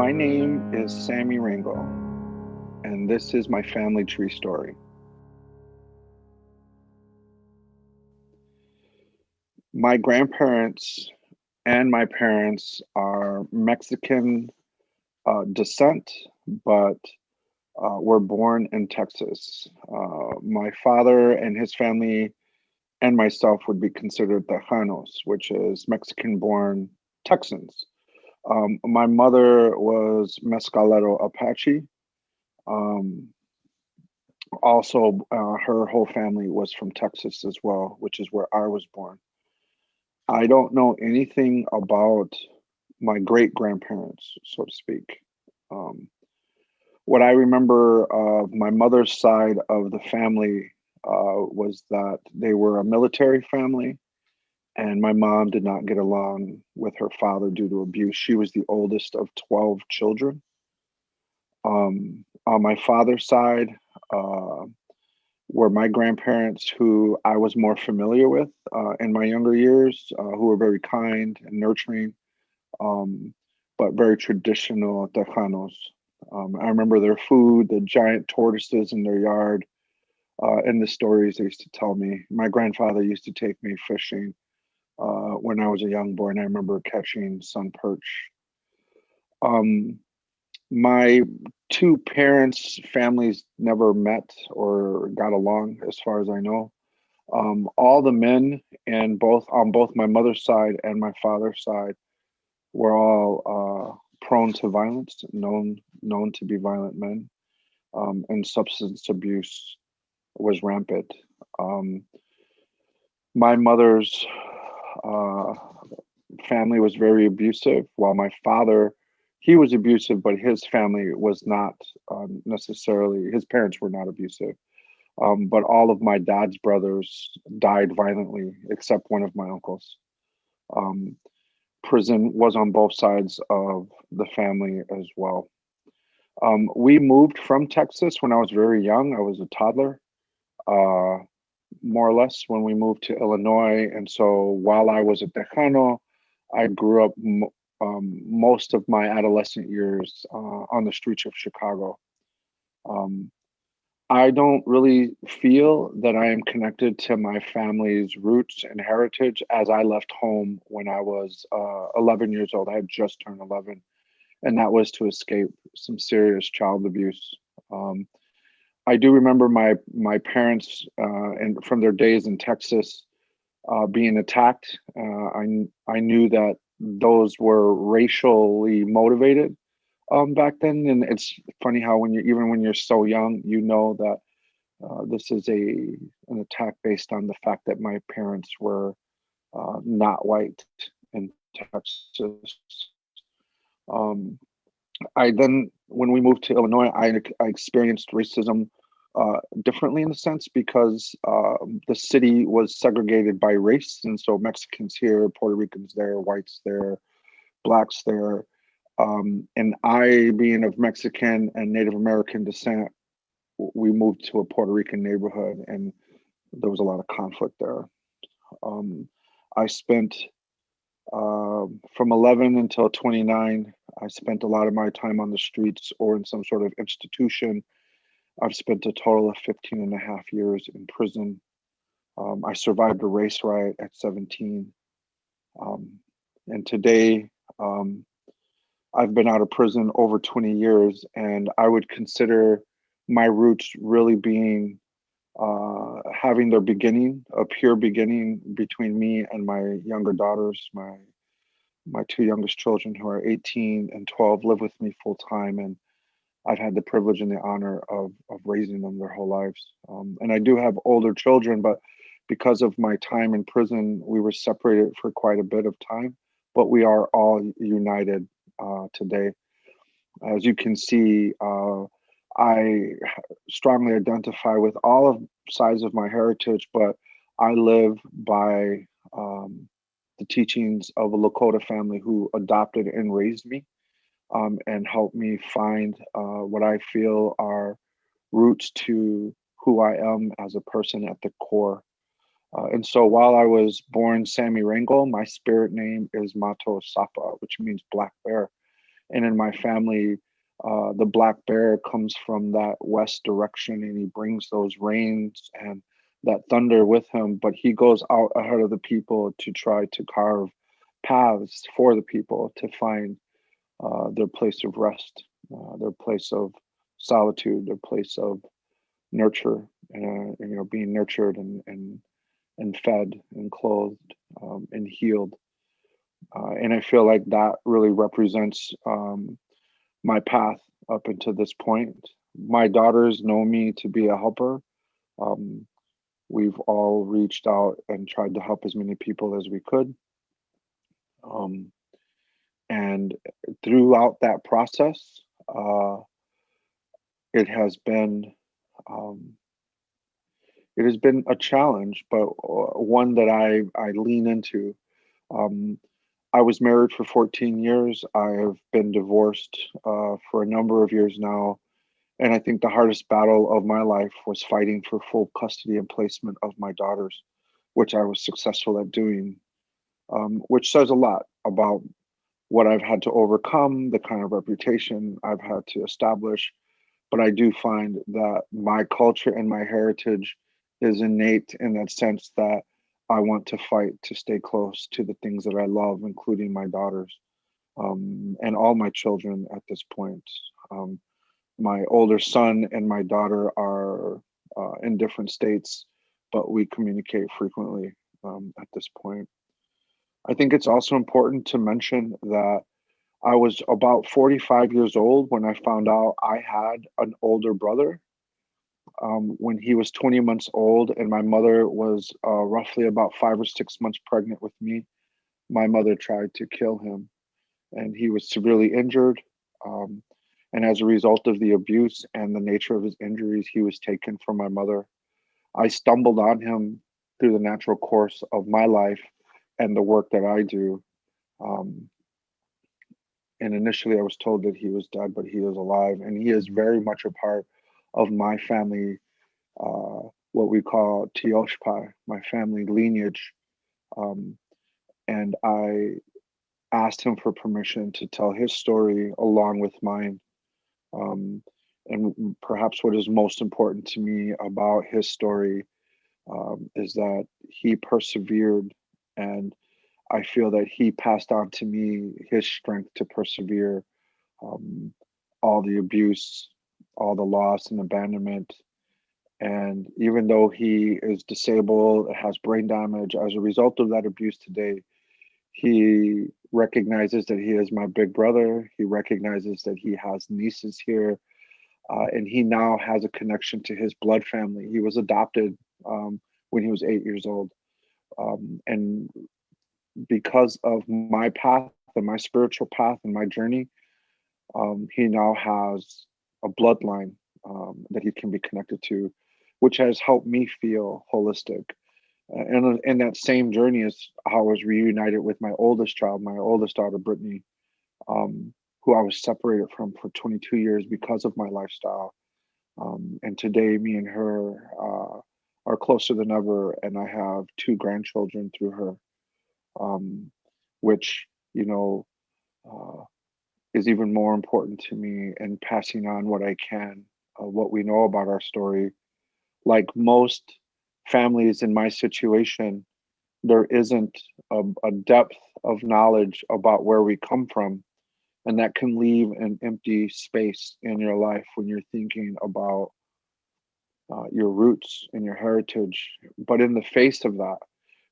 My name is Sammy Rangel, and this is my family tree story. My grandparents and my parents are Mexican descent, but were born in Texas. My father and his family and myself would be considered Tejanos, which is Mexican born Texans. My mother was Mescalero Apache. Um, Also, her whole family was from Texas as well, which is where I was born. I don't know anything about my great grandparents, so to speak. Um, what I remember of my mother's side of the family was that they were a military family, and my mom did not get along with her father due to abuse. She was the oldest of 12 children. On my father's side, uh, were my grandparents, who I was more familiar with in my younger years, who were very kind and nurturing, um, but very traditional Tejanos. I remember their food, the giant tortoises in their yard, and the stories they used to tell me. My grandfather used to take me fishing when I was a young boy, and I remember catching sun perch. Um, my two parents' families never met or got along, as far as I know. All the men and both on both my mother's side and my father's side were all prone to violence, known to be violent men, and substance abuse was rampant. Um, my mother's uh, family was very abusive, while my father, he was abusive, but his family was not necessarily. His parents were not abusive. But all of my dad's brothers died violently, except one of my uncles. Um, Prison was on both sides of the family as well. We moved from Texas when I was very young. I was a toddler, uh, more or less, when we moved to Illinois. And so while I was a Tejano, I grew up most of my adolescent years on the streets of Chicago. Um, I don't really feel that I am connected to my family's roots and heritage, as I left home when I was 11 years old. I had just turned 11, and that was to escape some serious child abuse. Um, I do remember my parents and from their days in Texas being attacked. I knew that those were racially motivated back then, and it's funny how when you're so young, you know that this is an attack based on the fact that my parents were not white in Texas. Um, I then, when we moved to Illinois, I experienced racism differently in a sense because the city was segregated by race, and so Mexicans here, Puerto Ricans there, whites there, blacks there, and I, being of Mexican and Native American descent, we moved to a Puerto Rican neighborhood, and there was a lot of conflict there. Um, I spent from 11 until 29. I spent a lot of my time on the streets or in some sort of institution. I've spent a total of 15 and a half years in prison. I survived a race riot at 17. Um, and today, um, I've been out of prison over 20 years, and I would consider my roots really being having their beginning, a pure beginning between me and my younger daughters. My two youngest children, who are 18 and 12, live with me full time, and I've had the privilege and the honor of raising them their whole lives. And I do have older children, but because of my time in prison, we were separated for quite a bit of time, but we are all united today. As you can see, I strongly identify with all of sides of my heritage, but I live by the teachings of a Lakota family who adopted and raised me, and helped me find what I feel are roots to who I am as a person at the core. And so while I was born Sammy Rangel, my spirit name is Mato Sapa, which means black bear. And in my family, the black bear comes from that west direction, and he brings those rains and that thunder with him. But he goes out ahead of the people to try to carve paths for the people to find their place of rest, their place of solitude, their place of nurture, being nurtured and fed and clothed and healed. And I feel like that really represents my path up until this point. My daughters know me to be a helper. Um, we've all reached out and tried to help as many people as we could. Um, and throughout that process, uh, it has been um, it has been a challenge, but one that I lean into. Um, I was married for 14 years. I have been divorced for a number of years now. And I think the hardest battle of my life was fighting for full custody and placement of my daughters, which I was successful at doing, which says a lot about what I've had to overcome, the kind of reputation I've had to establish. But I do find that my culture and my heritage is innate in that sense that I want to fight to stay close to the things that I love, including my daughters and all my children at this point. Um, my older son and my daughter are in different states, but we communicate frequently at this point. I think it's also important to mention that I was about 45 years old when I found out I had an older brother. When he was 20 months old, and my mother was roughly about 5 or 6 months pregnant with me, my mother tried to kill him, and he was severely injured. Um, and as a result of the abuse and the nature of his injuries, he was taken from my mother. I stumbled on him through the natural course of my life and the work that I do. Um, and initially, I was told that he was dead, but he is alive, and he is very much a part of my family, what we call Tioshpai, my family lineage. Um, and I asked him for permission to tell his story along with mine. Um, and perhaps what is most important to me about his story is that he persevered, and I feel that he passed on to me his strength to persevere. Um, all the abuse, all the loss and abandonment. And even though he is disabled, has brain damage as a result of that abuse today, he recognizes that he is my big brother. He recognizes that he has nieces here, and he now has a connection to his blood family. He was adopted when he was 8 years old. And because of my path and my spiritual path and my journey, he now has a bloodline that he can be connected to, which has helped me feel holistic. And in that same journey is how I was reunited with my oldest child, my oldest daughter, Brittany, who I was separated from for 22 years because of my lifestyle. And today, me and her are closer than ever, and I have two grandchildren through her, um, which, you know, uh, is even more important to me in passing on what I can, what we know about our story. Like most families in my situation, there isn't a depth of knowledge about where we come from. And that can leave an empty space in your life when you're thinking about your roots and your heritage. But in the face of that,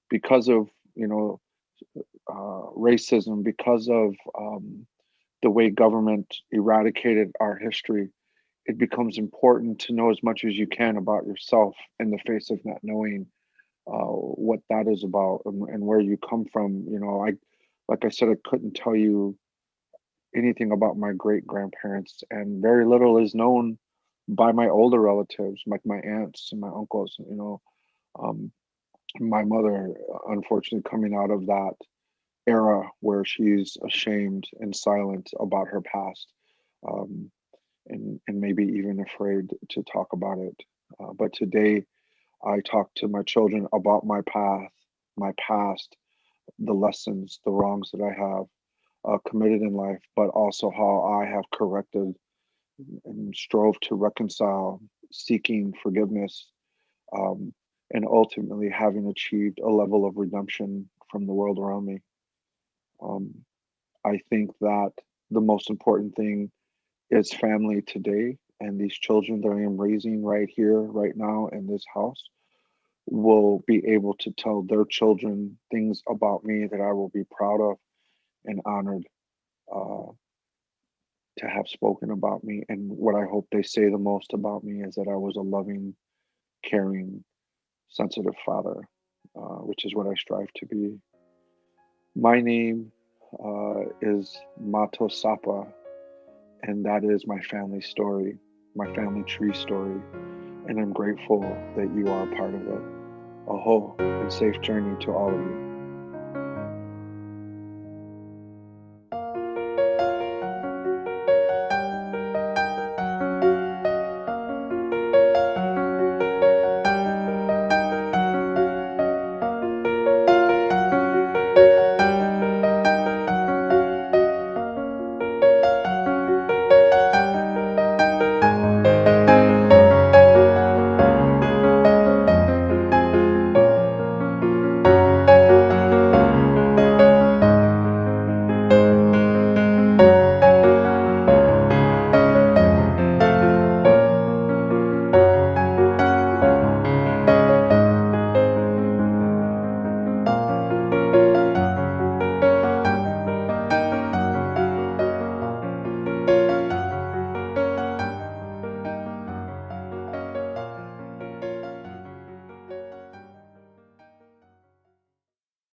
because of, you know, racism, because of the way government eradicated our history, it becomes important to know as much as you can about yourself in the face of not knowing what that is about and where you come from. Like I said, I couldn't tell you anything about my great grandparents, and very little is known by my older relatives, like my aunts and my uncles. Um, my mother, unfortunately, coming out of that era where she's ashamed and silent about her past, um, and maybe even afraid to talk about it. But today, I talk to my children about my path, my past, the lessons, the wrongs that I have, committed in life, but also how I have corrected and strove to reconcile, seeking forgiveness, um, and ultimately having achieved a level of redemption from the world around me. Um, I think that the most important thing is family today, and these children that I am raising right here, right now in this house, will be able to tell their children things about me that I will be proud of and honored uh, to have spoken about me. And what I hope they say the most about me is that I was a loving, caring, sensitive father, which is what I strive to be. My name is Mato Sapa, and that is my family story, my family tree story. And I'm grateful that you are a part of it. A whole and safe journey to all of you.